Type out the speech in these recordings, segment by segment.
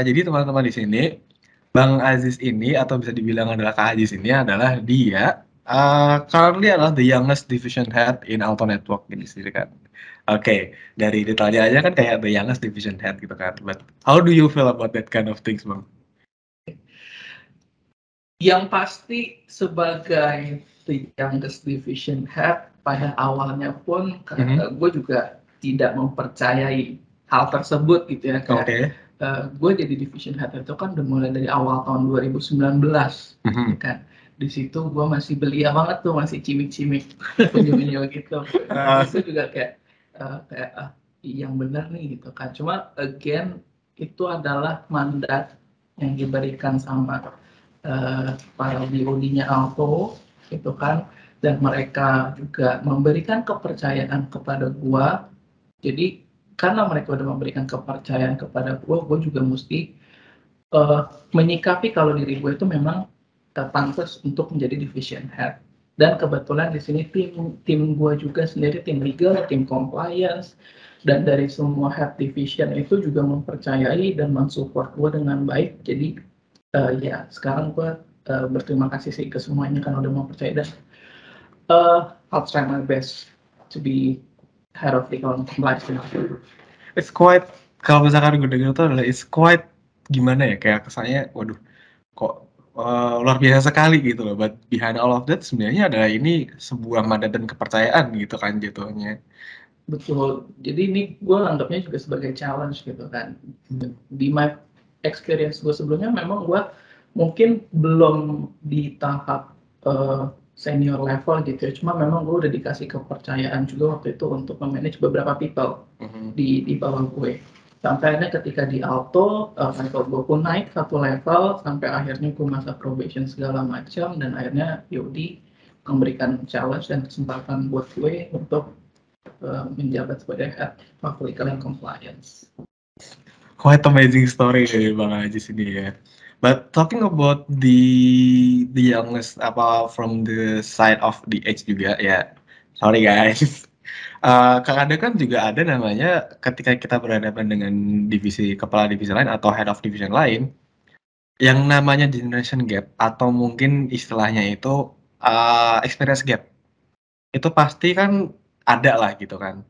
Jadi teman-teman di sini, Bang Aziz ini atau bisa dibilang adalah Kak Aziz ini adalah dia currently adalah the youngest division head in Alto Network ini sendiri kan. Oke, dari detailnya aja kan kayak the youngest division head gitu kan. But how do you feel about that kind of things, Bang? Yang pasti sebagai the youngest division head pada awalnya pun gue juga tidak mempercayai hal tersebut gitu ya, kayak Oke. gue jadi division head itu kan udah mulai dari awal tahun 2019 kan. Di situ gue masih belia banget tuh, masih cimik-cimik penyu-penyu gitu. Itu juga kayak yang benar nih gitu kan. Cuma again itu adalah mandat yang diberikan sama para BOD-nya Alto gitu kan, dan mereka juga memberikan kepercayaan kepada gua. Jadi karena mereka udah memberikan kepercayaan kepada gua juga mesti menyikapi kalau diri gue itu memang pantas untuk menjadi division head. Dan kebetulan di sini tim gue juga sendiri, tim legal, tim compliance, dan dari semua head division itu juga mempercayai dan mensupport gue dengan baik. Jadi ya sekarang gue berterima kasih sih ke semuanya kan udah mempercayai, dan I'll try my best to be head of legal and compliance. It's quite, kalau misalkan gue denger tuh adalah it's quite gimana ya, kayak kesannya waduh kok luar biasa sekali gitu loh. But behind all of that sebenarnya adalah ini sebuah mandat dan kepercayaan gitu kan jatuhnya. Betul. Jadi ini gue anggapnya juga sebagai challenge gitu kan. Di my experience gue sebelumnya memang gue mungkin belum di tahap senior level gitu ya. Cuma memang gue udah dikasih kepercayaan juga waktu itu untuk memanage beberapa people di bawah gue. Sampai akhirnya ketika di Alto, level gue pun naik satu level, sampai akhirnya gue masa probation segala macam, dan akhirnya Yodi memberikan challenge dan kesempatan buat gue untuk menjabat sebagai head of legal and compliance. Quite amazing story dari Bang Ajis ini ya. But talking about the youngest apa from the side of the age juga ya. Sorry guys. Kadang kan juga ada namanya ketika kita berhadapan dengan kepala divisi lain atau head of division lain, yang namanya generation gap atau mungkin istilahnya itu experience gap. Itu pasti kan ada lah gitu kan.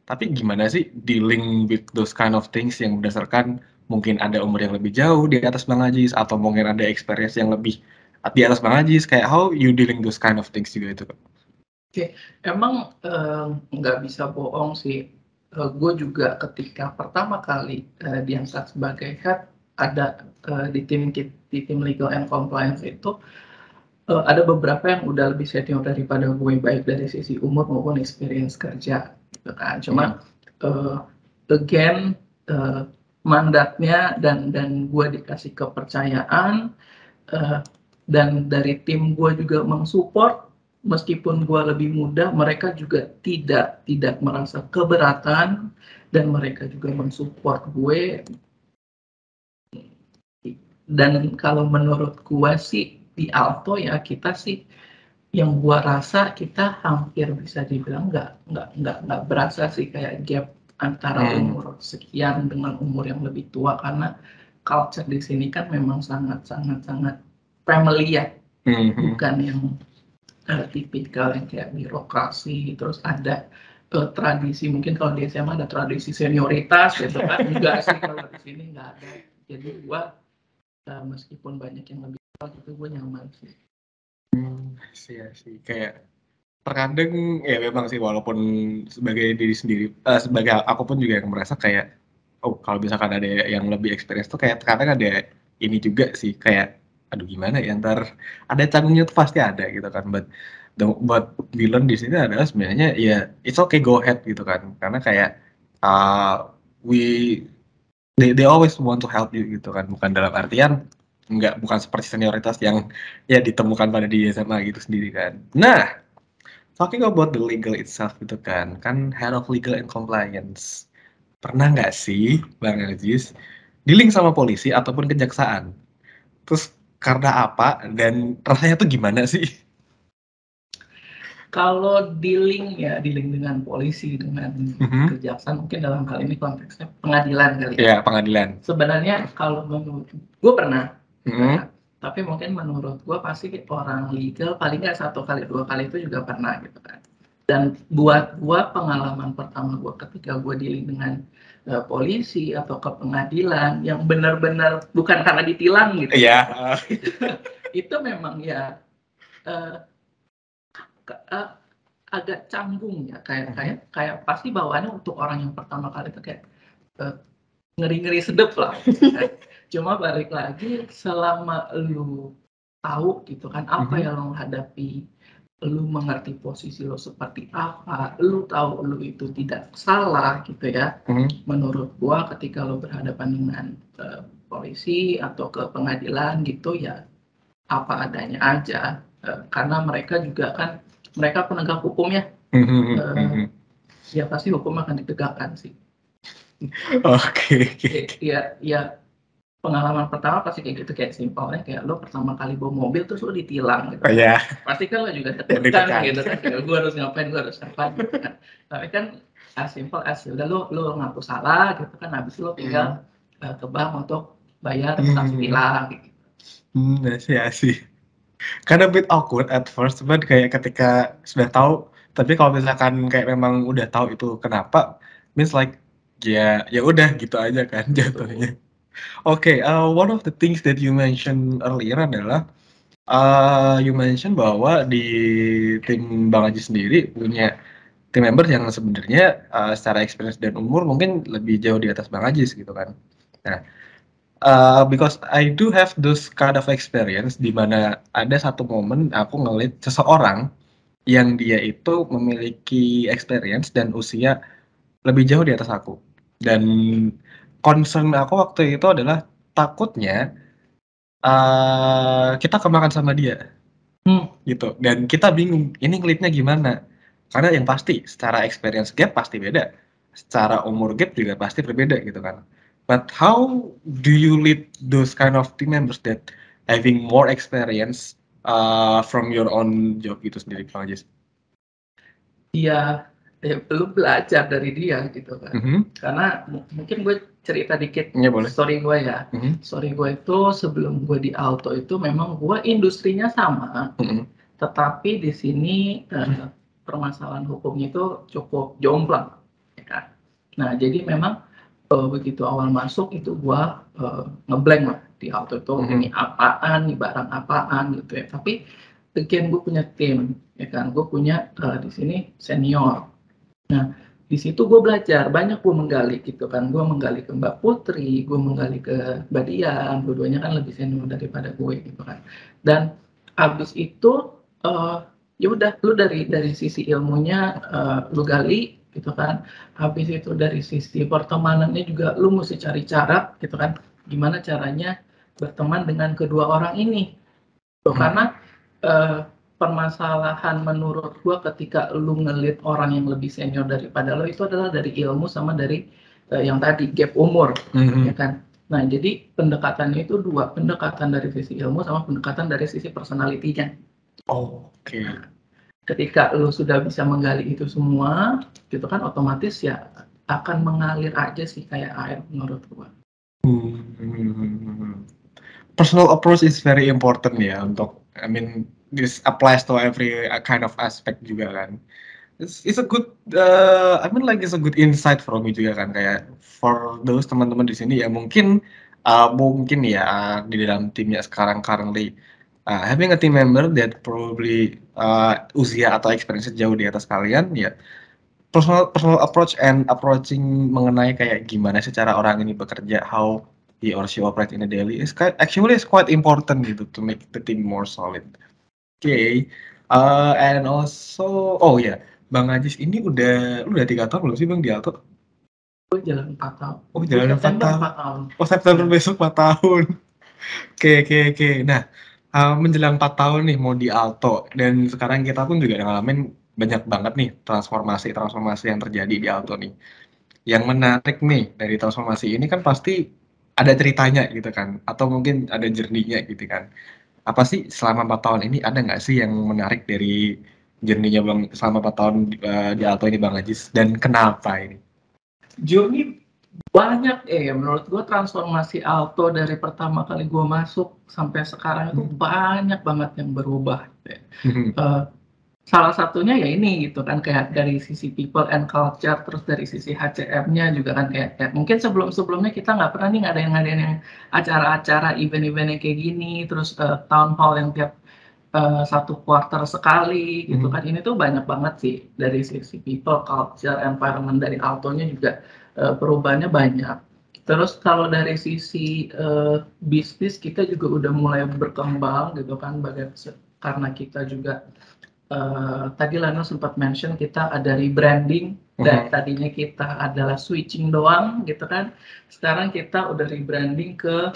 Tapi gimana sih dealing with those kind of things yang berdasarkan mungkin ada umur yang lebih jauh di atas Bang Ajis atau mungkin ada experience yang lebih di atas Bang Ajis, kayak how you dealing those kind of things juga itu? Oke, emang nggak bisa bohong sih. Gue juga ketika pertama kali diangkat sebagai head, ada di tim legal and compliance itu ada beberapa yang udah lebih senior daripada gue, baik dari sisi umur maupun experience kerja gitu kan. Cuma again mandatnya dan gue dikasih kepercayaan, dan dari tim gue juga mensupport. Meskipun gue lebih muda, mereka juga tidak merasa keberatan, dan mereka juga mensupport gue. Dan kalau menurut gue sih di Alto ya, kita sih yang gua rasa kita hampir bisa dibilang nggak berasa sih kayak gap antara umur sekian dengan umur yang lebih tua, karena culture di sini kan memang sangat family ya, bukan yang tipikal yang kayak birokrasi terus ada tradisi. Mungkin kalau di SMA ada tradisi senioritas gitu kan, enggak sih kalau di sini nggak ada. Jadi gua meskipun banyak yang lebih tua gitu, gue nyaman sih. Sih kayak terkadang ya memang sih, walaupun sebagai diri sendiri sebagai aku pun juga yang merasa kayak oh kalau misalkan ada yang lebih experience tuh kayak terkadang ada ini juga sih, kayak aduh gimana ya, ntar ada canggungnya tuh pasti ada gitu kan. But we learn di sini adalah sebenarnya ya it's okay, go ahead gitu kan, karena kayak uh, we they always want to help you gitu kan, bukan dalam artian bukan seperti senioritas yang ya ditemukan pada di SMA gitu sendiri kan. Nah, talking about the legal itself gitu kan head of legal and compliance. Pernah nggak sih Bang Aziz dealing sama polisi ataupun kejaksaan? Terus karena apa dan rasanya tuh gimana sih? Kalau dealing dengan polisi, dengan kejaksaan, mungkin dalam hal ini konteksnya pengadilan kali ya. Iya, pengadilan. Sebenarnya kalau menurut gue pernah, tapi mungkin menurut gue pasti orang legal paling nggak 1 kali 2 kali itu juga pernah gitu kan. Dan buat gue pengalaman pertama gue ketika gue dealing dengan polisi atau ke pengadilan yang benar-benar bukan karena ditilang gitu. Iya. Itu memang ya agak canggung ya, kayak pasti bawaannya untuk orang yang pertama kali itu kayak ngeri-ngeri sedep lah. Cuma balik lagi selama lu tahu gitu kan apa yang lo hadapi, lu mengerti posisi lo seperti apa, lu tahu lu itu tidak salah gitu ya. Menurut gua ketika lo berhadapan dengan polisi atau ke pengadilan gitu ya apa adanya aja, karena mereka juga kan mereka penegak hukum ya. Ya pasti hukum akan ditegakkan sih. Oke. Ya pengalaman pertama pasti kayak gitu, kayak simpelnya kayak lo pertama kali bawa mobil terus lo ditilang gitu. Pasti kan lo juga deg-degan gitu kan, kayak gue harus ngapain gitu kan. Tapi kan as simple as udah lo ngaku salah gitu kan, habis lo tinggal ke bank untuk bayar sanksi tilang gitu. Sih. Karena bit awkward at first, but kayak ketika sudah tahu, tapi kalau misalkan kayak memang udah tahu itu kenapa, means like ya udah gitu aja kan jatuhnya. Oke, one of the things that you mentioned earlier adalah you mentioned bahwa di tim Bang Aji sendiri punya tim member yang sebenarnya secara experience dan umur mungkin lebih jauh di atas Bang Ajis gitu kan. Nah, because I do have those kind of experience di mana ada satu momen aku ngeliat seseorang yang dia itu memiliki experience dan usia lebih jauh di atas aku. Dan concern aku waktu itu adalah takutnya kita kemakan sama dia. Gitu. Dan kita bingung, ini ngelitnya gimana? Karena yang pasti secara experience gap pasti beda. Secara umur gap juga pasti berbeda gitu kan. But how do you lead those kind of team members that having more experience from your own job itu sendiri, Bang Ajis? Iya, lu belajar dari dia gitu kan. Karena mungkin gue cerita dikit story gue ya. Story gue itu sebelum gue di Alto itu memang gue industrinya sama, tetapi di sini permasalahan hukumnya itu cukup jomplang, ya kan. Nah jadi memang begitu awal masuk itu gue ngeblank lah di Alto itu, ini apaan, ini barang apaan gitu ya. Tapi again gue punya tim, ya kan, gue punya di sini senior. Nah di situ gue belajar banyak, gue menggali gitu kan, gue menggali ke Mbak Putri, gue menggali ke Mbak Dian, dua-duanya kan lebih senior daripada gue gitu kan. Dan abis itu ya udah lu dari sisi ilmunya lu gali gitu kan, habis itu dari sisi pertemanannya juga lu mesti cari cara gitu kan, gimana caranya berteman dengan kedua orang ini tuh. Karena permasalahan menurut gua ketika lu ngelit orang yang lebih senior daripada lo itu adalah dari ilmu sama dari yang tadi gap umur, ya kan. Nah jadi pendekatannya itu dua, pendekatan dari sisi ilmu sama pendekatan dari sisi personalitinya. Oke. Nah, ketika lu sudah bisa menggali itu semua gitu kan, otomatis ya akan mengalir aja sih kayak air menurut gua. Personal approach is very important ya untuk, I mean this applies to every kind of aspect juga kan. It's a good, I mean like it's a good insight for me juga kan, kayak for those teman-teman di sini ya mungkin ya di dalam timnya sekarang currently having a team member that probably usia atau experience jauh di atas kalian ya, personal approach and approaching mengenai kayak gimana secara orang ini bekerja, how he or she operate in a daily is quite important gitu to make the team more solid. Okay. And also, oh ya, Bang Ajis ini lu udah 3 tahun belum sih Bang di Alto? Gue jalan 4 tahun. Oh jalan 4 tahun. Oh September besok 4 tahun. Oke. Nah, menjelang 4 tahun nih mau di Alto, dan sekarang kita pun juga ngalamin banyak banget nih transformasi yang terjadi di Alto nih. Yang menarik nih dari transformasi ini kan pasti ada ceritanya gitu kan, atau mungkin ada journey-nya gitu kan. Apa sih selama 4 tahun ini ada nggak sih yang menarik dari journey-nya Bang selama 4 tahun di Alto ini Bang Ajis, dan kenapa ini? Journey banyak menurut gue transformasi Alto dari pertama kali gue masuk sampai sekarang itu banyak banget yang berubah. Salah satunya ya ini gitu kan, kayak dari sisi people and culture, terus dari sisi HCM-nya juga kan kayak mungkin sebelumnya kita nggak pernah nih ngadain yang acara-acara event-event yang kayak gini, terus town hall yang tiap 1 quarter sekali gitu kan. Ini tuh banyak banget sih dari sisi people, culture, environment dari Altonya juga perubahannya banyak. Terus kalau dari sisi bisnis kita juga udah mulai berkembang gitu kan, karena kita juga tadi Lana sempat mention kita ada rebranding, dan tadinya kita adalah switching doang gitu kan. Sekarang kita udah rebranding ke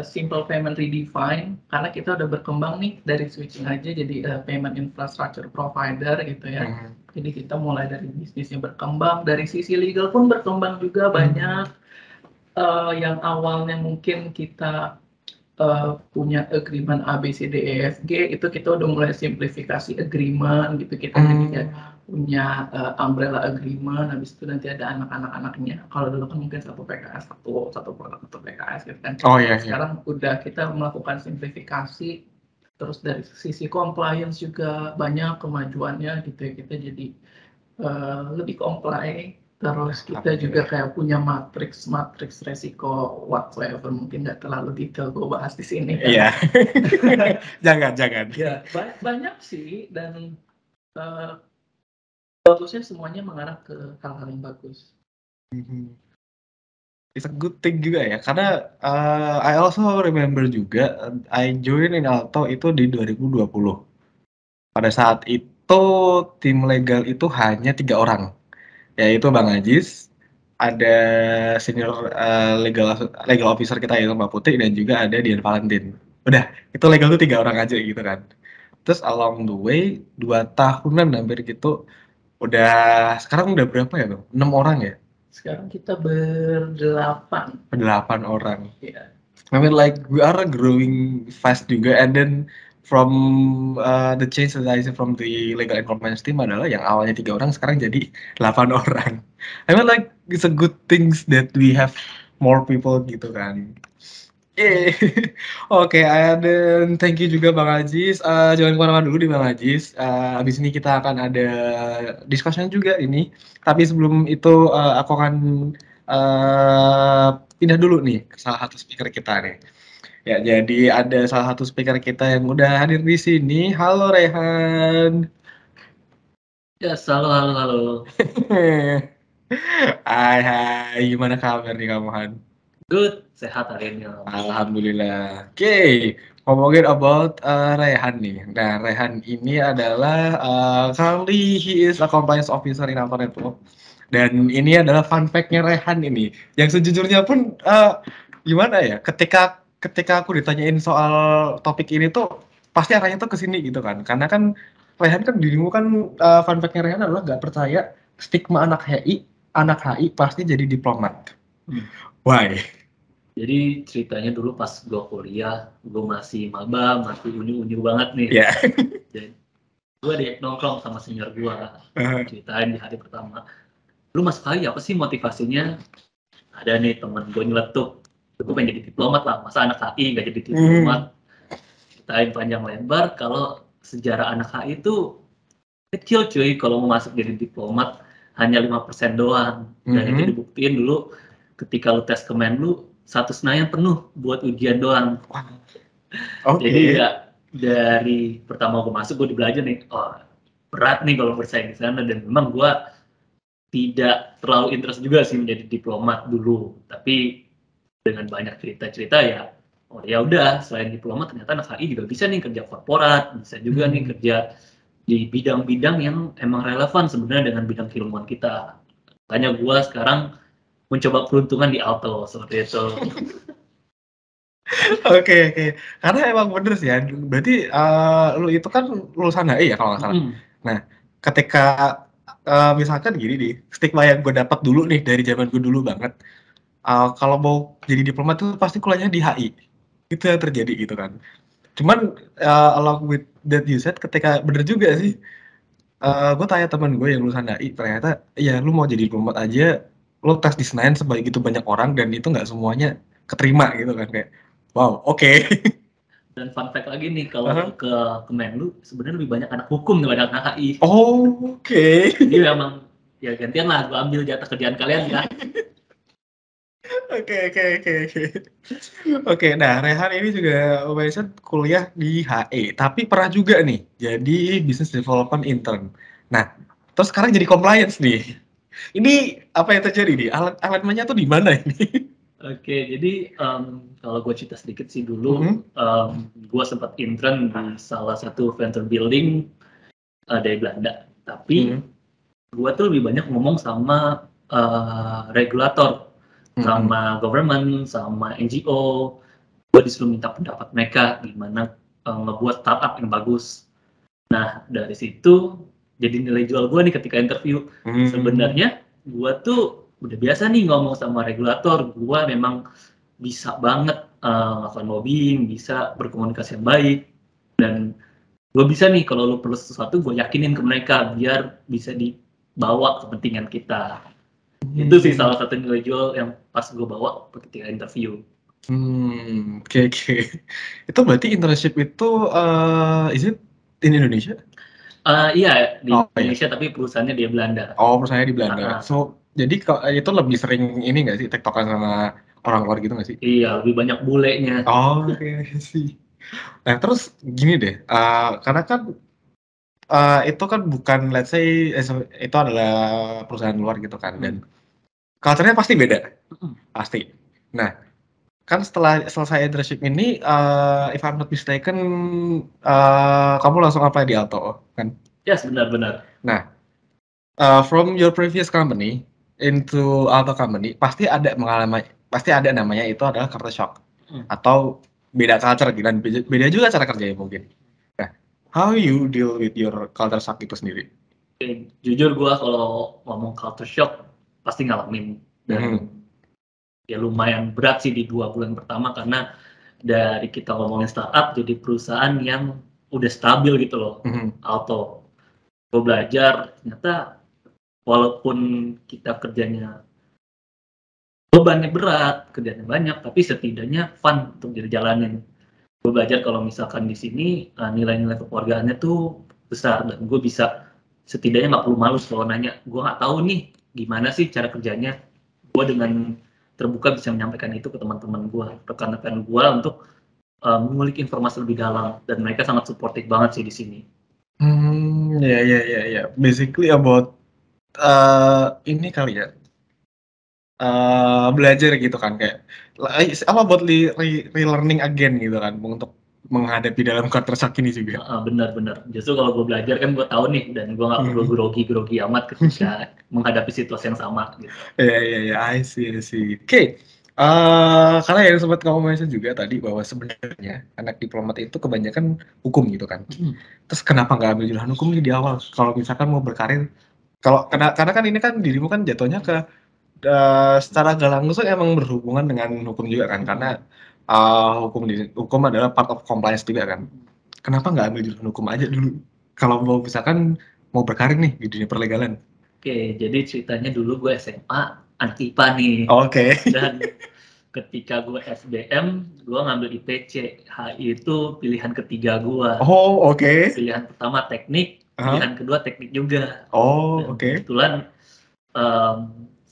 Simple Payment Redefine, karena kita udah berkembang nih dari switching aja jadi payment infrastructure provider gitu ya. Jadi kita mulai dari bisnisnya berkembang, dari sisi legal pun berkembang juga banyak. Yang awalnya mungkin kita punya agreement A, B, C, D, E, F, G, itu kita udah mulai simplifikasi agreement gitu. Kita jadi kayak punya umbrella agreement, habis itu nanti ada anak-anaknya. Kalau dulu kan mungkin satu PKS, satu produk, satu PKS gitu kan. Sekarang udah kita melakukan simplifikasi, terus dari sisi compliance juga banyak kemajuannya gitu ya. Kita jadi lebih comply. Terus kita juga kayak punya matriks resiko whatsoever, mungkin nggak terlalu detail gue bahas di sini kan. Iya. jangan. Ya, banyak sih, dan bagusnya semuanya mengarah ke hal-hal yang bagus. It's a good thing juga ya, karena I also remember juga I join in Alto itu di 2020. Pada saat itu tim legal itu hanya 3 orang, yaitu Bang Ajis, ada senior legal officer kita yaitu Mbak Putri, dan juga ada Dian Valentin. Udah, itu legal tuh 3 orang aja gitu kan. Terus along the way 2 tahunan hampir gitu, sekarang udah berapa ya Bang? 6 orang ya? Sekarang kita berdelapan. 8 orang. Yeah. I mean like we are growing fast juga, and then from the change that I see from the legal and compliance team adalah yang awalnya 3 orang sekarang jadi 8 orang. I mean like it's a good things that we have more people gitu kan. Oke, dan thank you juga Bang Ajis. Jangan kemana-mana dulu di Bang Ajis. Habis ini kita akan ada discussion juga ini. Tapi sebelum itu aku akan pindah dulu nih ke salah satu speaker kita nih. Ya, jadi ada salah satu speaker kita yang udah hadir di sini. Halo Rehan. Ya, halo. Hai, gimana kabar nih kamu, Han? Good, sehat hari ini. Alhamdulillah. Oke, ngomongin about Rehan nih. Nah, Rehan ini adalah currently he is a compliance officer in Alto Network. Dan ini adalah fun fact-nya Rehan ini. Yang sejujurnya pun gimana ya? Ketika aku ditanyain soal topik ini tuh pasti arahnya tuh ke sini gitu kan. Karena kan Rehan kan dirimu kan fun fact-nya Rehan adalah nggak percaya stigma anak HI pasti jadi diplomat. Why? Jadi ceritanya dulu pas gue kuliah, gue masih maba, masih unyu-unyu banget nih. Yeah. Jadi gue nongkrong sama senior gue, ceritain di hari pertama. Lu masuk HI apa sih motivasinya? Ada nih temen gue nyeletuk, gue pengen jadi diplomat lah, masa anak HI nggak jadi diplomat? Ceritain panjang lebar, kalau sejarah anak HI itu kecil cuy, kalau mau masuk jadi diplomat hanya 5% doang. Dan itu dibuktiin dulu ketika lu tes Kemenlu, 1 Senayan penuh buat ujian doang. Jadi ya dari pertama gue masuk, gue belajar nih, berat nih kalau bersaing di sana, dan memang gue tidak terlalu interest juga sih menjadi diplomat dulu. Tapi dengan banyak cerita-cerita ya, ya udah, selain diplomat ternyata anak HI juga bisa nih kerja korporat, bisa juga nih kerja di bidang-bidang yang emang relevan sebenarnya dengan bidang keilmuan kita. Makanya gue sekarang mencoba peruntungan di Alto seperti itu. Oke. Karena emang bener sih ya. Berarti lu itu kan lulusan HI ya kalau nggak salah. Nah, ketika misalkan gini nih, stigma yang gue dapat dulu nih dari zaman gue dulu banget. Kalau mau jadi diplomat tuh pasti kuliahnya di HI. Itu yang terjadi gitu kan. Cuman along with that you said, ketika bener juga sih. gue tanya teman gue yang lulusan HI, ternyata ya lu mau jadi diplomat aja, lu tes di Senayan sebegitu banyak orang dan itu nggak semuanya keterima gitu kan kayak, wow, oke. Dan fun fact lagi nih, kalau Aha. ke Kemenlu sebenarnya lebih banyak anak hukum daripada anak HI. Oh, oke. Jadi memang ya gantian lah, gue ambil jatah kerjaan kalian ya. Oke, oke, oke, oke. Oke, nah Rehan ini juga mention kuliah di HE, tapi pernah juga nih jadi business development intern. Nah, terus sekarang jadi compliance nih. Ini apa yang terjadi nih? Alat-alatnya tuh di mana ini? Oke, jadi kalau gue cerita sedikit sih Mhm. dulu, gue sempat intern di salah satu venture building dari Belanda. Tapi Mhm. gue tuh lebih banyak ngomong sama regulator, Mhm. sama government, sama NGO. Gue disuruh minta pendapat mereka gimana ngebuat startup yang bagus. Nah, dari situ jadi nilai jual gue nih ketika interview. Hmm. Sebenarnya gue tuh udah biasa nih ngomong sama regulator. Gue memang bisa banget melakukan lobbying, bisa berkomunikasi yang baik, dan gue bisa nih kalau lo perlu sesuatu gue yakinin ke mereka biar bisa dibawa kepentingan kita. Itu sih salah satu nilai jual yang pas gue bawa ketika interview. Oke, oke. Itu berarti internship itu is it in Indonesia? Iya, di Oh iya. Indonesia tapi perusahaannya di Belanda. Oh, perusahaannya di Belanda. Uh, So, jadi itu lebih sering ini nggak sih, tektokan sama orang luar gitu nggak sih? iya, lebih banyak bulenya. Oh, oke, sih. Nah, terus gini deh, karena kan itu kan bukan, let's say, itu adalah perusahaan luar gitu kan, dan culture-nya pasti beda, pasti. Nah, kan setelah selesai internship ini, if I'm not mistaken, kamu langsung apply di Alto, kan? Yes, benar-benar. Nah, from your previous company into Alto company, pasti ada namanya itu adalah culture shock atau beda culture gitu, dan beda juga cara kerjanya mungkin. Nah, how you deal with your culture shock itu sendiri? Jujur gue kalau ngomong culture shock pasti ngalamin, dan ya lumayan berat sih di 2 bulan pertama karena dari kita ngomongin startup jadi perusahaan yang udah stabil gitu loh. Alto, gue belajar ternyata walaupun kita kerjanya bebannya berat, kerjanya banyak, tapi setidaknya fun untuk dijalanin. Gue belajar kalau misalkan di sini nilai-nilai kekeluargaannya tuh besar, dan gue bisa setidaknya nggak perlu malu kalau nanya, gue nggak tahu nih gimana sih cara kerjanya. Gue dengan terbuka bisa menyampaikan itu ke teman-teman gue, rekan-rekan gue, untuk mengulik informasi lebih dalam, dan mereka sangat suportif banget sih di sini. Ya, ya, ya, ya. Basically about ini kali ya, belajar gitu kan kayak apa buat relearning again gitu kan untuk menghadapi dalam culture shock ini juga. Benar-benar. Justru kalau gue belajar kan gue tahu nih, dan gue nggak perlu grogi-grogi amat ketika menghadapi situasi yang sama. Gitu. Ya, ya, ya, I see, I see. Oke, karena yang sempat kamu mention juga tadi bahwa sebenarnya anak diplomat itu kebanyakan hukum gitu kan. Terus kenapa nggak ambil jurusan hukum di awal? Kalau misalkan mau berkarir, karena kan ini kan dirimu kan jatuhnya ke secara gak langsung emang berhubungan dengan hukum juga kan, karena hukum adalah part of compliance juga kan. Kenapa nggak ambil jurusan hukum aja dulu? Kalau mau misalkan mau berkarir nih di dunia perlegalan. Oke, jadi ceritanya dulu gue SMA anak IPA nih. Oke. Dan ketika gue SBM, gue ngambil IPC. HI itu pilihan ketiga gue. Oh, oke. Pilihan pertama teknik, pilihan kedua teknik juga. Oh, Dan oke. kebetulan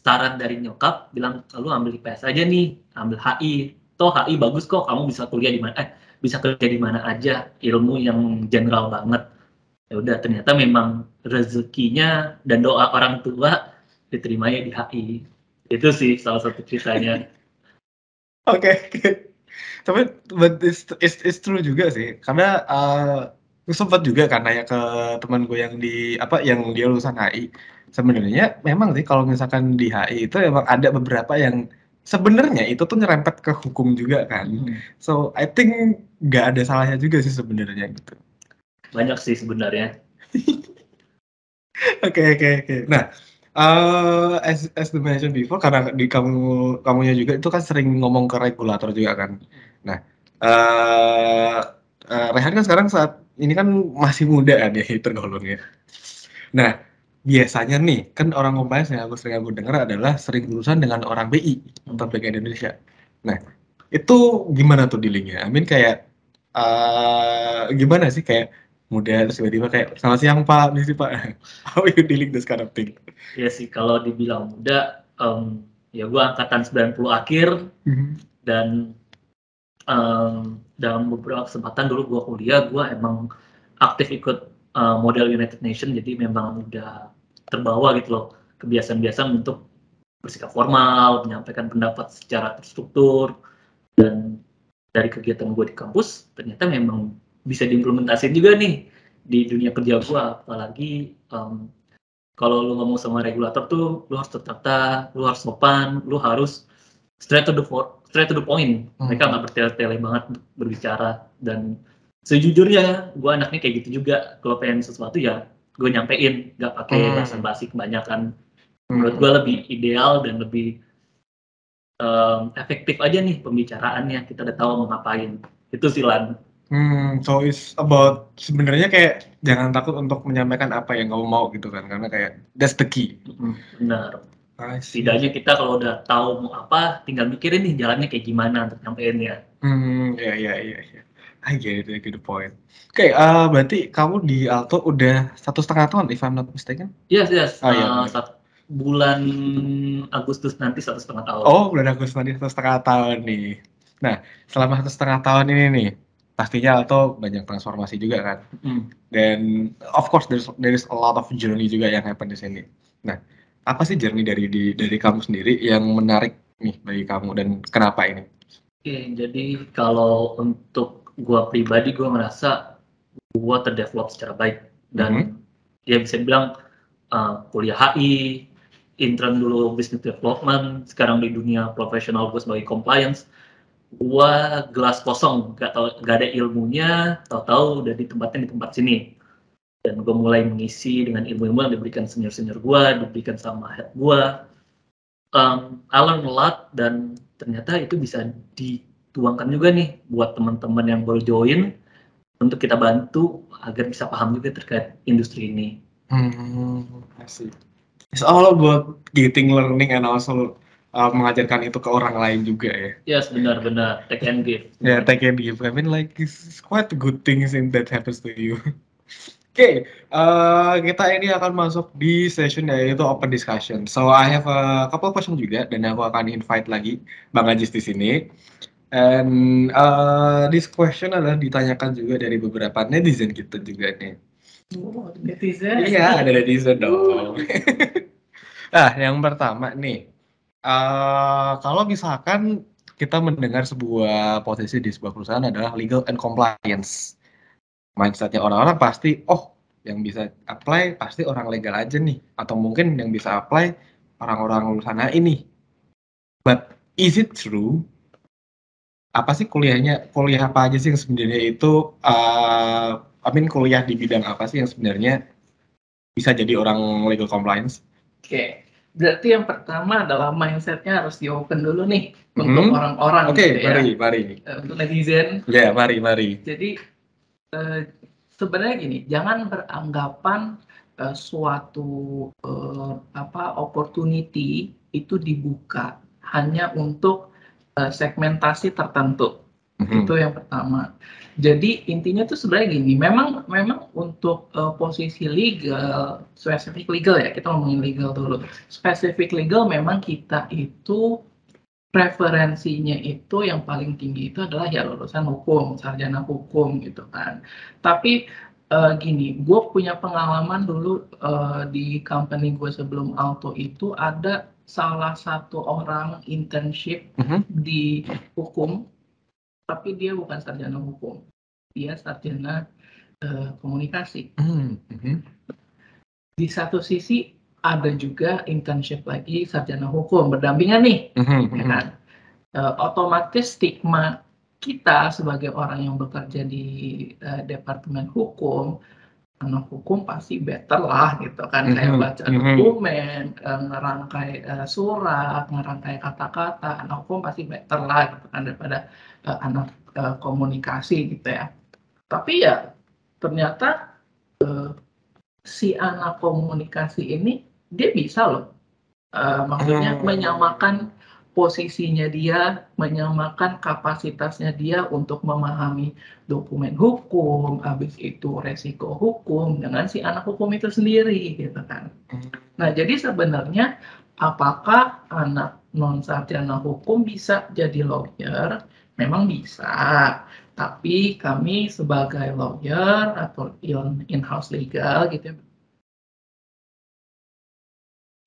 saran dari nyokap bilang, lu ambil IPS aja nih, ambil HI. Toh HI bagus kok, kamu bisa kuliah di mana, bisa kerja di mana aja, ilmu yang general banget. Ya udah, ternyata memang rezekinya dan doa orang tua diterimanya di HI. Itu sih salah satu ceritanya. Oke, oke. Tapi but it's true juga sih. Karena gue sempat juga kan nanya ke teman gue yang yang dia lulusan HI. Sebenarnya memang sih kalau misalkan di HI itu emang ada beberapa yang sebenarnya itu tuh nyerempet ke hukum juga kan. So I think nggak ada salahnya juga sih sebenarnya gitu. Banyak sih sebenarnya. Oke, oke, oke. Nah, as the mentioned before, karena kamunya juga itu kan sering ngomong ke regulator juga kan. Nah, Rehan kan sekarang saat ini kan masih muda kan ya tergolongnya. Nah, biasanya nih, kan orang compliance yang sering aku dengar adalah sering berurusan dengan orang BI atau BI Indonesia. Nah, itu gimana tuh dealingnya? I mean kayak gimana sih kayak mudah terus tiba-tiba kayak selamat siang Pak, misi Pak. How you dealing this kind of thing? Ya sih, kalau dibilang muda, ya gue angkatan 90 akhir, dan dalam beberapa kesempatan dulu gue kuliah, gue emang aktif ikut model United Nation, jadi memang udah terbawa gitu loh kebiasaan-kebiasaan untuk bersikap formal, menyampaikan pendapat secara terstruktur, dan dari kegiatan gue di kampus ternyata memang bisa diimplementasikan juga nih di dunia kerja gue, apalagi kalau lu ngomong sama regulator tuh lu harus tertata, lu harus sopan, lu harus straight to the point. Mereka nggak bertele-tele banget berbicara, dan sejujurnya gue anaknya kayak gitu juga. Kalau pengen sesuatu ya gue nyampein, nggak pakai basa-basi kebanyakan. Menurut gue lebih ideal dan lebih efektif aja nih pembicaraannya, kita udah tahu mau ngapain. Itu sih Lan. So it's about sebenarnya kayak jangan takut untuk menyampaikan apa yang kamu mau gitu kan, karena kayak that's the key. Benar. Setidaknya kita kalau udah tahu mau apa, tinggal mikirin nih jalannya kayak gimana untuk nyampeinnya. Ya. I get it, I get the point. Oke, berarti kamu di Alto udah 1,5 tahun, if I'm not mistaken? Yes. Iya. Bulan Agustus nanti 1,5 tahun. Oh, bulan Agustus nanti 1,5 tahun nih. Nah, selama 1,5 tahun ini nih, pastinya Alto banyak transformasi juga kan. Dan of course there is a lot of journey juga yang happen di sini. Nah, apa sih journey dari kamu sendiri yang menarik nih bagi kamu dan kenapa ini? Oke, jadi kalau untuk gua pribadi, gua ngerasa gua terdevelop secara baik, dan ya bisa dibilang kuliah HI, intern dulu business development, sekarang di dunia profesional gua sebagai compliance, gua gelas kosong, gak ada ilmunya, tahu-tahu udah ditempatin di tempat sini, dan gua mulai mengisi dengan ilmu-ilmu yang diberikan senior-senior gua, diberikan sama head gua. I learn a lot, dan ternyata itu bisa dituangkan juga nih buat teman-teman yang baru join, untuk kita bantu agar bisa paham juga terkait industri ini. I see. It's all about getting learning and also mengajarkan itu ke orang lain juga ya. Yes, benar-benar take and give. Yeah, take and give. I mean like it's quite a good things that happens to you. Oke, kita ini akan masuk di session yaitu open discussion. So I have a couple question juga dan aku akan invite lagi Bang Ajis di sini. And this question adalah ditanyakan juga dari beberapa netizen kita juga nih. Netizen? Iya, ada netizen dong. Nah, yang pertama nih, kalau misalkan kita mendengar sebuah posisi di sebuah perusahaan adalah legal and compliance. Mindsetnya orang-orang pasti, oh yang bisa apply pasti orang legal aja nih. Atau mungkin yang bisa apply orang-orang lulusan HI nih. But is it true? Apa sih kuliah apa aja sih yang sebenarnya itu, kuliah di bidang apa sih yang sebenarnya bisa jadi orang legal compliance? Oke, berarti yang pertama adalah mindsetnya harus di-open dulu nih untuk orang-orang Oke, gitu ya. mari. Untuk netizen. Ya, mari. Jadi sebenarnya gini, jangan beranggapan suatu opportunity itu dibuka hanya untuk segmentasi tertentu. Itu yang pertama. Jadi intinya tuh sebenarnya gini, memang untuk posisi legal, spesifik legal ya, kita ngomongin legal dulu. Spesifik legal memang kita itu preferensinya itu yang paling tinggi itu adalah ya lulusan hukum, sarjana hukum gitu kan. Tapi gini, gue punya pengalaman dulu di company gue sebelum Alto itu ada salah satu orang internship di hukum, tapi dia bukan sarjana hukum, dia sarjana komunikasi. Di satu sisi ada juga internship lagi sarjana hukum berdampingan nih, ya kan? Otomatis stigma kita sebagai orang yang bekerja di departemen hukum, anak hukum pasti better lah gitu kan, kayak baca dokumen, ngerangkai surat, ngerangkai kata-kata, anak hukum pasti better lah gitu kan daripada anak komunikasi gitu ya. Tapi ya ternyata si anak komunikasi ini dia bisa loh, maksudnya menyamakan posisinya dia, menyamakan kapasitasnya dia untuk memahami dokumen hukum, habis itu resiko hukum dengan si anak hukum itu sendiri gitu kan. Nah, jadi sebenarnya apakah anak non-sarjana hukum bisa jadi lawyer? Memang bisa, tapi kami sebagai lawyer atau in-house legal gitu ya,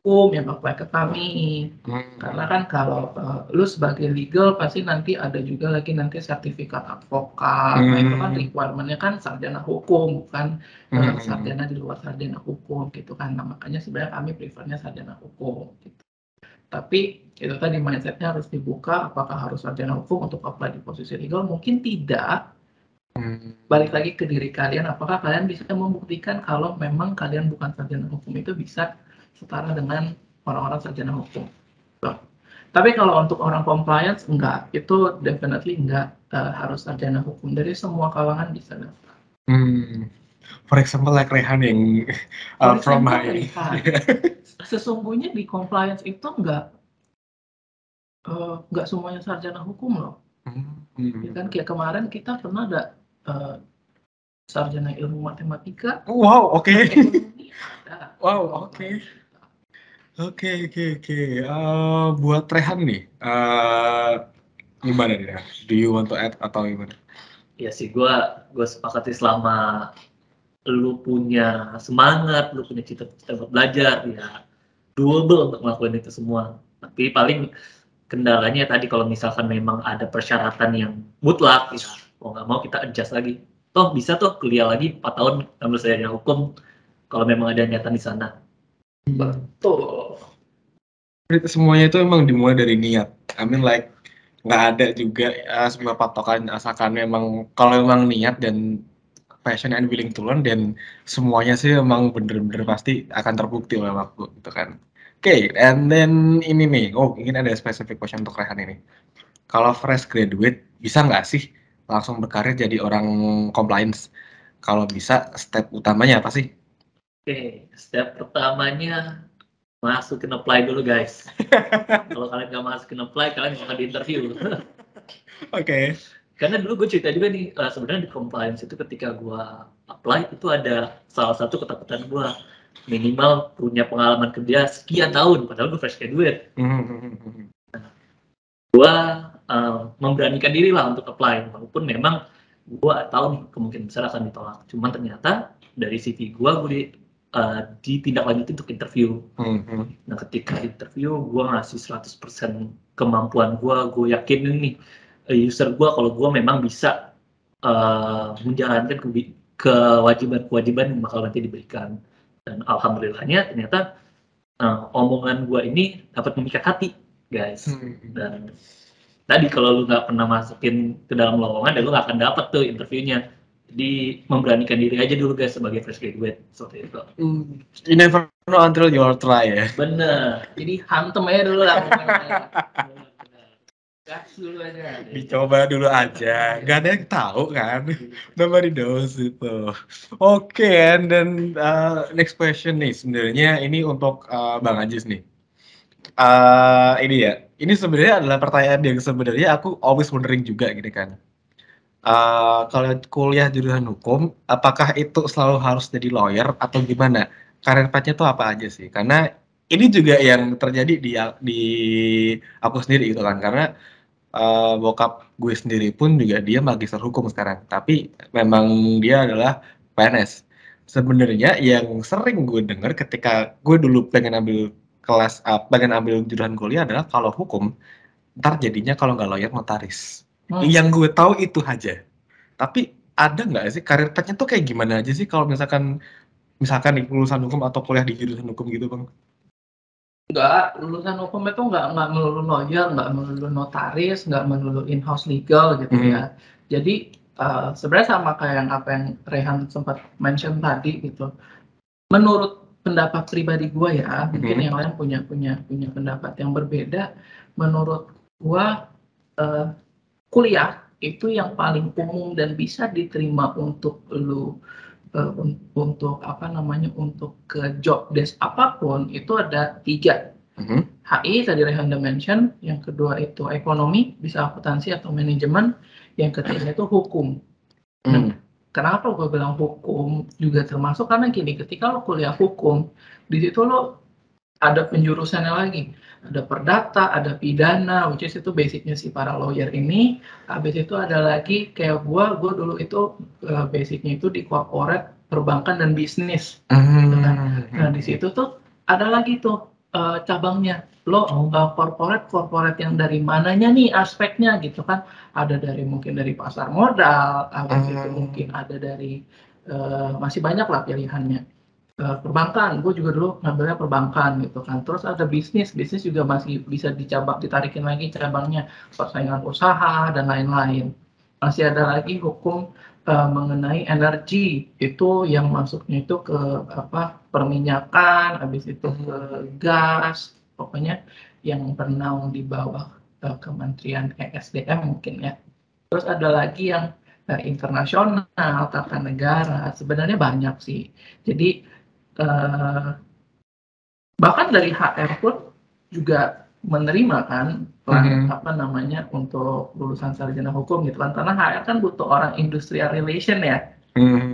hukum yang apply ke kami. Karena kan kalau lu sebagai legal pasti nanti ada juga lagi nanti sertifikat advokat. Nah, itu kan requirement-nya kan sarjana hukum, bukan sarjana di luar sarjana hukum gitu kan. Nah, makanya sebenarnya kami prefernya sarjana hukum gitu. Tapi itu tadi mindset-nya harus dibuka, apakah harus sarjana hukum untuk apply di posisi legal? Mungkin tidak. Balik lagi ke diri kalian, apakah kalian bisa membuktikan kalau memang kalian bukan sarjana hukum itu bisa setara dengan orang-orang sarjana hukum. Tapi kalau untuk orang compliance enggak, itu definitely enggak harus sarjana hukum. Dari semua kalangan bisa daftar. For example, like Rehan yang from my sesungguhnya di compliance itu enggak semuanya sarjana hukum loh. Ya kan kayak kemarin kita pernah ada sarjana ilmu matematika. Wow, oke. Ekonomi ada. Wow, oke. Oke. Buat Rehan nih, gimana nih? Do you want to add atau gimana? Ya sih, gue sepakati selama lu punya semangat, lu punya cita-cita buat belajar, ya doable untuk melakukan itu semua. Tapi paling kendalanya tadi kalau misalkan memang ada persyaratan yang mutlak, ya mau nggak mau kita adjust lagi. Toh bisa tuh kuliah lagi 4 tahun ambil sarjana hukum kalau memang ada niatan di sana. Betul. Semuanya itu emang dimulai dari niat. I mean like nggak ada juga sebuah patokan asalkan memang kalau memang niat dan passion and willing to learn, dan semuanya sih memang bener-bener pasti akan terbukti oleh waktu gitu kan. Oke, and then ini nih, mungkin ada specific question untuk Rehan ini. Kalau fresh graduate bisa nggak sih langsung berkarir jadi orang compliance? Kalau bisa, step utamanya apa sih? Oke, step pertamanya masukin apply dulu guys. Kalau kalian nggak masukin apply, kalian nggak akan di interview. Oke. Karena dulu gue cerita juga nih, sebenarnya di compliance itu ketika gue apply itu ada salah satu ketakutan gue, minimal punya pengalaman kerja sekian tahun, padahal gue fresh graduate. Gue memberanikan diri lah untuk apply, walaupun memang gue tahu nih kemungkinan besar akan ditolak. Cuman ternyata dari CV gue ditindaklanjuti untuk interview. Nah ketika interview gue ngasih 100% kemampuan gue yakinin nih user gue kalau gue memang bisa menjalankan kewajiban-kewajiban yang bakal nanti diberikan. Dan alhamdulillahnya ternyata omongan gue ini dapat memikat hati guys. Dan tadi kalau lu nggak pernah masukin ke dalam lowongan, dan lu nggak akan dapat tuh interviewnya. Jadi memberanikan diri aja dulu guys sebagai fresh graduate seperti itu. You never know until you try ya. Bener. Jadi hantem aja dulu lah. Gas dulu aja. Dicoba dulu aja. Gak ada yang tahu kan. Nobody knows itu. Oke, and then next question nih. Sebenarnya ini untuk Bang Ajis nih. Ini ya. Ini sebenarnya adalah pertanyaan yang sebenarnya aku always wondering juga gitu kan. Kalau kuliah jurusan hukum, apakah itu selalu harus jadi lawyer atau gimana? Karir pathnya tuh apa aja sih? Karena ini juga yang terjadi di aku sendiri gitu kan. Karena bokap gue sendiri pun juga dia magister hukum sekarang, tapi memang dia adalah PNS. Sebenarnya yang sering gue dengar ketika gue dulu pengen ambil pengen ambil jurusan kuliah adalah kalau hukum, ntar jadinya kalau nggak lawyer notaris. Yang gue tahu itu aja. Tapi ada nggak sih karir pathnya tuh kayak gimana aja sih kalau misalkan di lulusan hukum atau kuliah di jurusan hukum gitu Bang? Enggak, lulusan hukum itu enggak melulu lawyer, enggak melulu notaris, enggak melulu in-house legal gitu ya. Jadi sebenarnya sama kayak apa yang Rehan sempat mention tadi gitu. Menurut pendapat pribadi gue ya, mungkin yang lain punya pendapat yang berbeda. Menurut gue kuliah itu yang paling umum dan bisa diterima untuk lu untuk untuk ke job desk apapun itu ada 3. HI tadi Rehan udah mention, yang kedua itu ekonomi, bisa akuntansi atau manajemen, yang ketiga itu hukum. Nah, kenapa gue bilang hukum juga termasuk, karena gini, ketika lo kuliah hukum, di situ lo ada penjurusannya lagi, ada perdata, ada pidana, which is itu basicnya si para lawyer ini. Habis itu ada lagi kayak gue dulu itu basicnya itu di corporate, perbankan dan bisnis. Gitu kan. Nah di situ tuh ada lagi tuh cabangnya, lo corporate yang dari mananya nih aspeknya gitu kan. Ada dari mungkin dari pasar modal, habis itu mungkin ada dari masih banyak lah pilihannya. Perbankan, gue juga dulu ngambilnya perbankan gitu kan. Terus ada bisnis juga masih bisa ditarikin lagi cabangnya, persaingan usaha dan lain-lain. Masih ada lagi hukum mengenai energi, itu yang masuknya itu ke perminyakan, habis itu ke gas, pokoknya yang bernaung di bawah Kementerian ESDM mungkin ya. Terus ada lagi yang internasional, tata negara, sebenarnya banyak sih. Jadi bahkan dari HR pun juga menerima kan untuk lulusan sarjana hukum gitu kan, karena HR kan butuh orang industrial relation ya.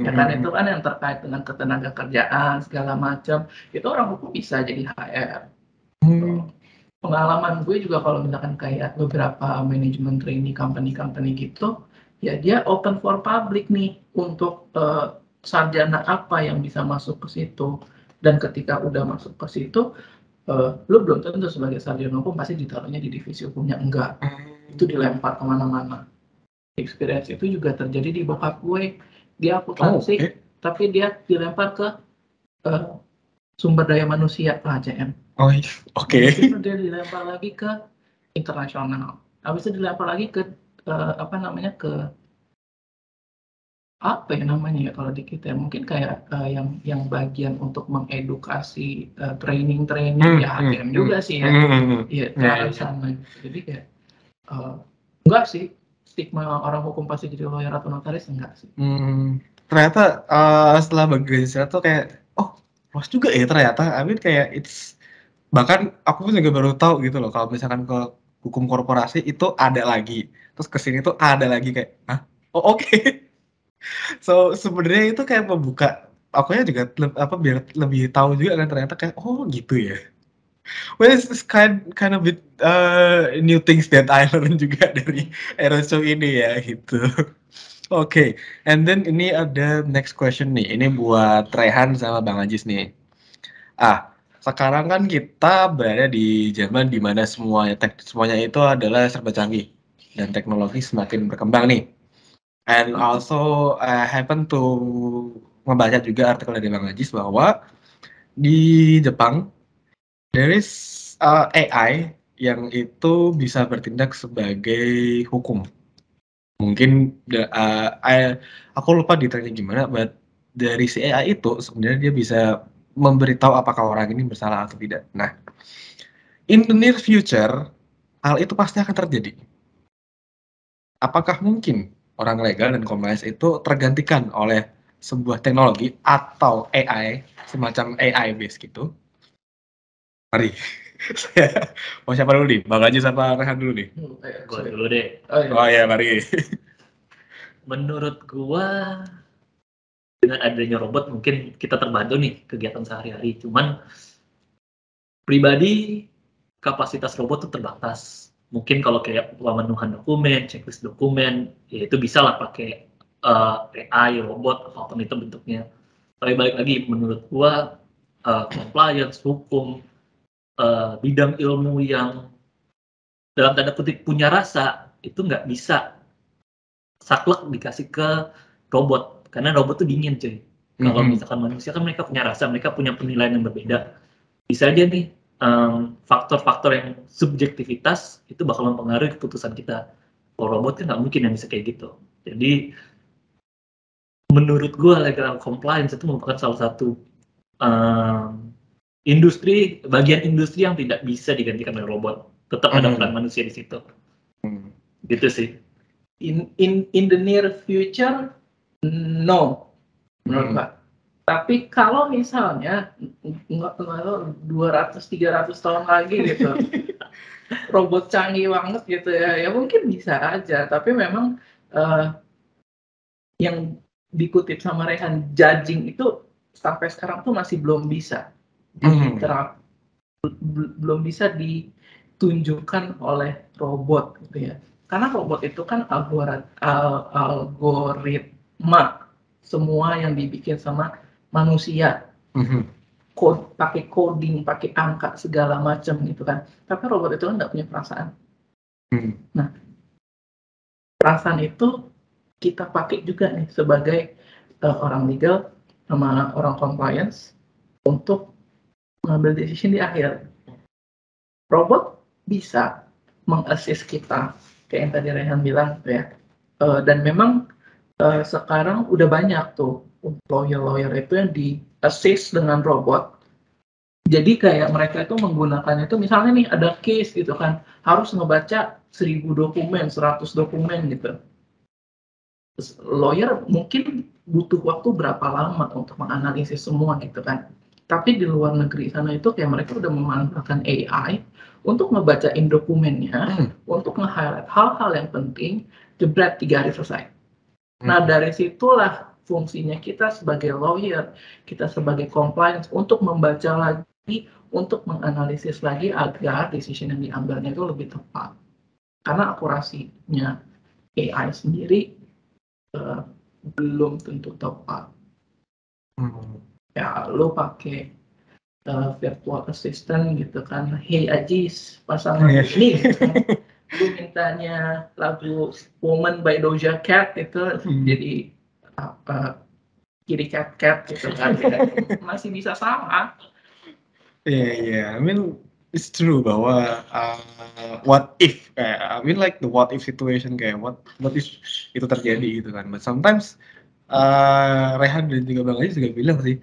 Ya kan, itu kan yang terkait dengan ketenaga kerjaan segala macam, itu orang hukum bisa jadi HR. Pengalaman gue juga kalau misalkan kayak beberapa manajemen trainee company gitu, ya dia open for public nih untuk sarjana apa yang bisa masuk ke situ. Dan ketika udah masuk ke situ, lu belum tentu sebagai sarjana hukum pasti ditaruhnya di divisi hukumnya, enggak. Itu dilempar kemana-mana. Experience itu juga terjadi di bokap gue. Dia akuntansi, tapi dia dilempar ke sumber daya manusia ACM. Dia dilempar lagi ke internasional. Habis itu dilempar lagi ke kalau di kita mungkin kayak yang bagian untuk mengedukasi training ya HTM juga sih ya. Iya, sama. Jadi kayak enggak sih, stigma orang hukum pasti jadi lawyer atau notaris, enggak sih. Ternyata setelah bagian sejarah tuh kayak luas juga ya ternyata. I mean kayak bahkan aku pun juga baru tahu gitu loh, kalau misalkan ke hukum korporasi itu ada lagi, terus kesini tuh ada lagi kayak oke. So sebenarnya itu kayak membuka akunya juga biar lebih tahu juga kan, ternyata kayak gitu ya. Well, it's kind of bit new things that I learned juga dari Aeroshow ini ya gitu. Oke, and then ini ada next question nih. Ini buat Rehan sama Bang Ajis nih. Sekarang kan kita berada di zaman dimana semuanya itu adalah serba canggih dan teknologi semakin berkembang nih. And also I happen to membaca juga artikel dari Bang Ajis bahwa di Jepang there is AI yang itu bisa bertindak sebagai hukum. Mungkin aku lupa detailnya gimana, but dari si AI itu sebenarnya dia bisa memberitahu apakah orang ini bersalah atau tidak. Nah, in the near future, hal itu pasti akan terjadi. Apakah mungkin orang legal dan compliance itu tergantikan oleh sebuah teknologi atau AI, semacam AI base gitu? Mari. Mau siapa dulu nih? Bang Ajis sama Rehan dulu nih? Gua dulu deh. Oh ya, mari. Menurut gua, dengan adanya robot mungkin kita terbantu nih kegiatan sehari-hari. Cuman pribadi kapasitas robot tuh terbatas. Mungkin kalau kayak pemenuhan dokumen, checklist dokumen, ya itu bisa lah pakai AI, robot, apapun itu bentuknya. Tapi balik lagi, menurut gua compliance, hukum, bidang ilmu yang dalam tanda kutip punya rasa, itu nggak bisa saklek dikasih ke robot. Karena robot tuh dingin cuy. Kalau misalkan manusia kan mereka punya rasa, mereka punya penilaian yang berbeda. Bisa aja nih faktor-faktor yang subjektivitas itu bakal mempengaruhi keputusan kita. Kalau robot kan nggak mungkin yang bisa kayak gitu. Jadi menurut gue legal compliance itu merupakan salah satu bagian industri yang tidak bisa digantikan oleh robot. Tetap ada peran manusia di situ. Gitu sih. In the near future, no. menurut gua. Tapi kalau misalnya nggak tahu 200-300 tahun lagi gitu, robot canggih banget gitu ya mungkin bisa aja. Tapi memang yang dikutip sama Rehan, judging itu sampai sekarang tuh masih belum bisa belum bisa ditunjukkan oleh robot gitu ya. Karena robot itu kan algoritma semua yang dibikin sama manusia. Pakai coding, pakai angka segala macam gitu kan. Tapi robot itu kan nggak punya perasaan. Nah, perasaan itu kita pakai juga nih sebagai orang legal sama orang compliance untuk mengambil decision di akhir. Robot bisa mengassist kita, kayak yang tadi Rehan bilang gitu ya. Dan memang sekarang udah banyak tuh lawyer itu yang di-assist dengan robot. Jadi kayak mereka itu menggunakannya itu misalnya nih ada case gitu kan, harus ngebaca 1000 dokumen, 100 dokumen gitu. Lawyer mungkin butuh waktu berapa lama untuk menganalisis semua gitu kan. Tapi di luar negeri sana itu kayak mereka udah memanfaatkan AI untuk ngebacain dokumennya, untuk nge-highlight hal-hal yang penting, jebret 3 hari selesai. Nah dari situlah fungsinya kita sebagai lawyer, kita sebagai compliance untuk membaca lagi, untuk menganalisis lagi agar decision yang diambilnya itu lebih tepat. Karena akurasinya AI sendiri belum tentu tepat. Ya lo pakai virtual assistant gitu kan, hey Ajis pasang lagu ini gitu kan. Lu mintanya lagu Woman by Doja Cat itu jadi kiri cat gitu kan. Masih bisa sama. Yeah. I mean it's true bahwa what if I mean like the what if situation kayak what if itu terjadi gitu kan. But sometimes Rehan dan juga Bang Aziz juga bilang sih,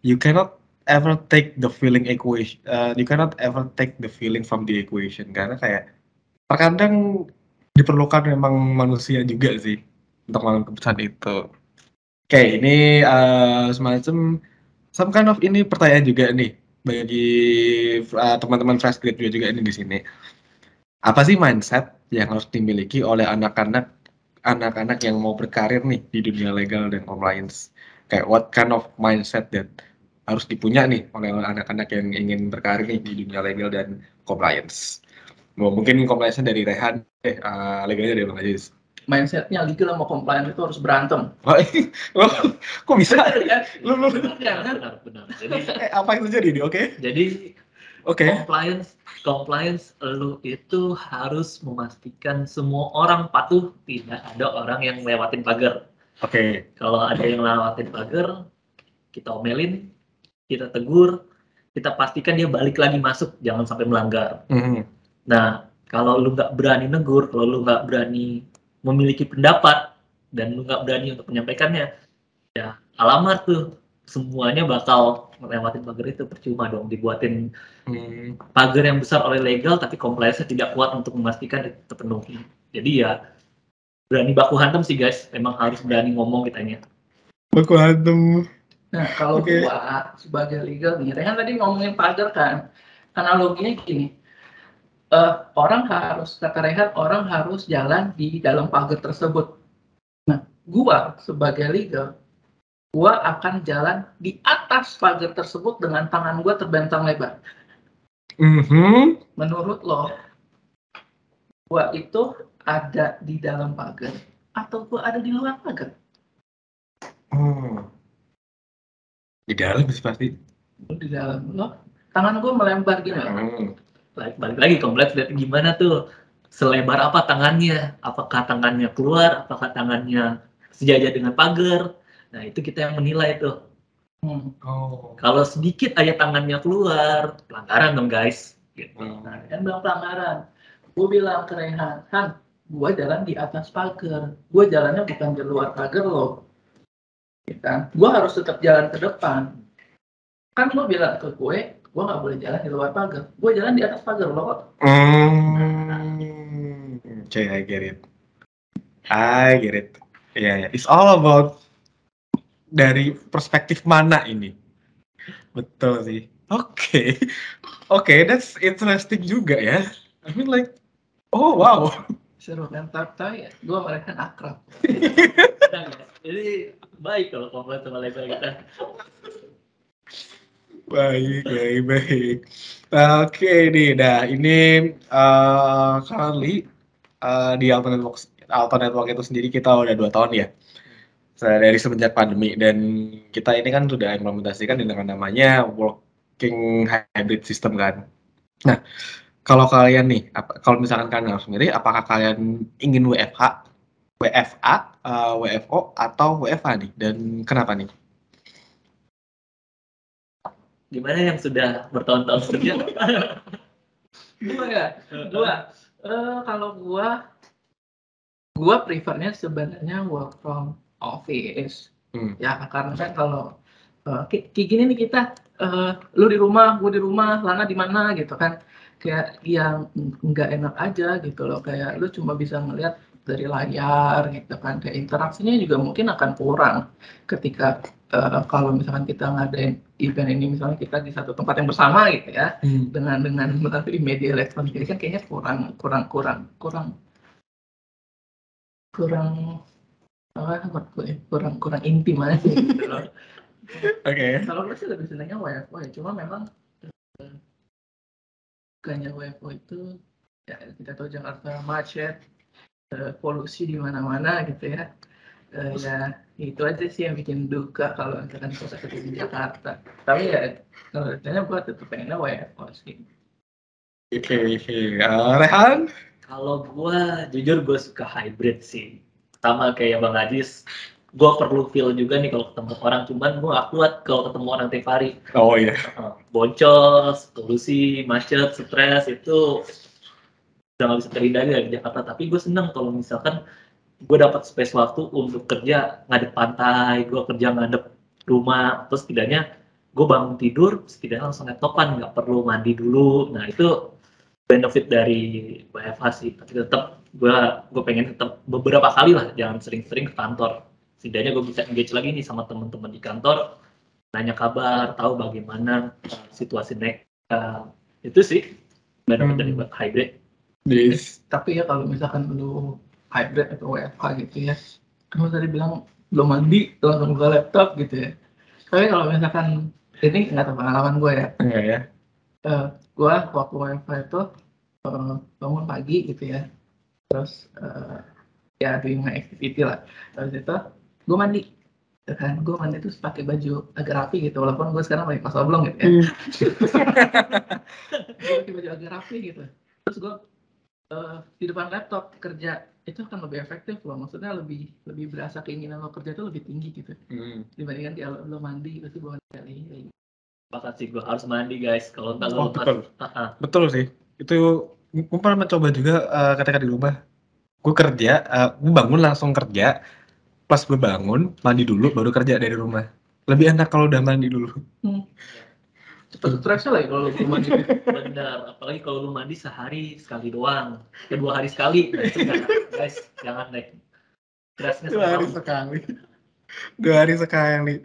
you cannot ever take the feeling equation, you cannot ever take the feeling from the equation, karena kayak terkadang diperlukan memang manusia juga sih untuk mengambil keputusan itu. Oke, ini semacam some kind of ini pertanyaan juga nih bagi teman-teman fresh graduate juga ini di sini. Apa sih mindset yang harus dimiliki oleh anak-anak yang mau berkarir nih di dunia legal dan compliance? Kayak what kind of mindset that harus dipunya nih oleh anak-anak yang ingin berkarir nih di dunia legal dan compliance? Mungkin compliance-nya dari Rehan, legalnya dari Bang Aziz. Mindsetnya legal sama compliance itu harus berantem. Kok bisa? Benar. Jadi apa yang terjadi nih? Jadi compliance lu itu harus memastikan semua orang patuh, tidak ada orang yang lewatin pagar. Kalau ada yang lewatin pagar, kita omelin, kita tegur, kita pastikan dia balik lagi masuk, jangan sampai melanggar. Nah, kalau lu nggak berani negur, kalau lu nggak berani memiliki pendapat, dan lu nggak berani untuk menyampaikannya, ya alamat tuh semuanya bakal melewatin pagar itu. Percuma dong dibuatin pagar yang besar oleh legal, tapi compliance-nya tidak kuat untuk memastikan itu terpenuhi. Jadi ya berani baku hantam sih guys, memang harus berani ngomong kitanya. Baku hantam. Nah kalau gua sebagai legal nih, Rehan tadi ngomongin pagar kan, analoginya gini, kata Rehan, orang harus jalan di dalam pagar tersebut. Nah gua sebagai legal, gua akan jalan di atas pagar tersebut dengan tangan gua terbentang lebar. Menurut lo, gua itu ada di dalam pagar atau gua ada di luar pagar? Di dalam sih pasti. Di dalam. Lo, tangan gua melembar gimana? Balik lagi kompleks, lihat gimana tuh selebar apa tangannya, apakah tangannya keluar, apakah tangannya sejajar dengan pagar. Nah itu kita yang menilai tuh. Kalau sedikit aja tangannya keluar, pelanggaran dong guys. Gitu. Nah, kan bilang pelanggaran. Gue bilang ke Rehan, Han, gue jalan di atas pagar. Gue jalannya bukan di luar pagar loh. Kan? Gue harus tetap jalan ke depan. Kan lo bilang ke gue nggak boleh jalan di luar pagar. Gue jalan di atas pagar loh. Okay, I get it. Yeah. It's all about dari perspektif mana ini? Betul sih. Oke, that's interesting juga ya. I mean like, oh wow. Seru kan, tapi gue mereka akrab. Jadi baik kalau komplain sama label kita. Baik. Oke nih, ini kali di Alto Network itu sendiri kita udah 2 tahun ya. Dari semenjak pandemi, dan kita ini kan sudah implementasikan dengan namanya working hybrid system kan. Nah, kalau kalian nih, kalau misalkan kalian sendiri, apakah kalian ingin WFH, WFA, WFO atau WFH nih, dan kenapa nih? Gimana yang sudah bertahun-tahun kerja? Kalau gue prefernya sebenarnya work from office. Ya karena kan kalau kayak gini nih kita, lu di rumah, gue di rumah, Lana di mana gitu kan, kayak yang nggak enak aja gitu loh, kayak lu cuma bisa ngeliat dari layar gitu kan, kayak interaksinya juga mungkin akan kurang ketika kalau misalkan kita ngadain event ini, misalnya kita di satu tempat yang bersama gitu ya, dengan melalui media elektronik ini kan kayaknya kurang intim aja gitu loh. Oke. Kalau gue sih lebih senangnya WFO ya, cuma memang bukannya WFO itu ya kita tahu Jakarta macet, polusi di mana-mana gitu ya. Ya itu aja sih yang bikin duka kalau misalkan kita kerja di Jakarta. Tapi ya kalau ditanya gue tetap pengennya WFO sih. Oke. Rehan? Kalau gue jujur gue suka hybrid sih. Pertama kayak Bang Adis, gue perlu feel juga nih kalau ketemu orang, cuman gue gak kuat kalau ketemu orang tiap hari. Oh iya. Boncos, polusi, macet, stres itu udah gak bisa terhindari dari Jakarta. Tapi gue seneng kalau misalkan gue dapat space waktu untuk kerja ngadep pantai, gue kerja ngadep rumah, terus setidaknya gue bangun tidur, setidaknya langsung laptopan, nggak perlu mandi dulu. Nah itu benefit dari WFH sih. Tapi tetap gue pengen tetap beberapa kali lah, jangan sering-sering ke kantor. Setidaknya gue bisa engage lagi nih sama teman-teman di kantor, nanya kabar, tahu bagaimana situasi mereka. Itu sih benefit dari hybrid. Tapi ya kalau misalkan lu hybrid atau WFH gitu ya, kamu tadi bilang belum mandi langsung buka laptop gitu ya. Tapi kalau misalkan ini nggak tahu pengalaman gue ya. Iya ya. Gue waktu WFH itu bangun pagi gitu ya, terus ya doing my activity lah. Terus itu gue mandi, gitu kan? Gue mandi terus pakai baju agak rapi gitu, walaupun gue sekarang pakai kaos oblong gitu ya. Gue pakai baju agak rapi gitu. Terus gue di depan laptop kerja, itu akan lebih efektif loh, maksudnya lebih berasa keinginan lo kerja itu lebih tinggi gitu dibandingkan kalau lo mandi pasti bawa kali. Bahkan sih gue harus mandi guys, kalau enggak lo betul sih, itu gue pernah mencoba juga ketika di rumah. Gue kerja, gue bangun langsung kerja, pas gue bangun mandi dulu baru kerja dari rumah. Lebih enak kalau udah mandi dulu. Cepet stresnya lagi kalau lu mandi. Bener, apalagi kalau lu mandi sehari sekali doang, 2 hari sekali. Nah, itu guys, jangan deh. Stresnya 2 hari sekali. 2 hari sekali.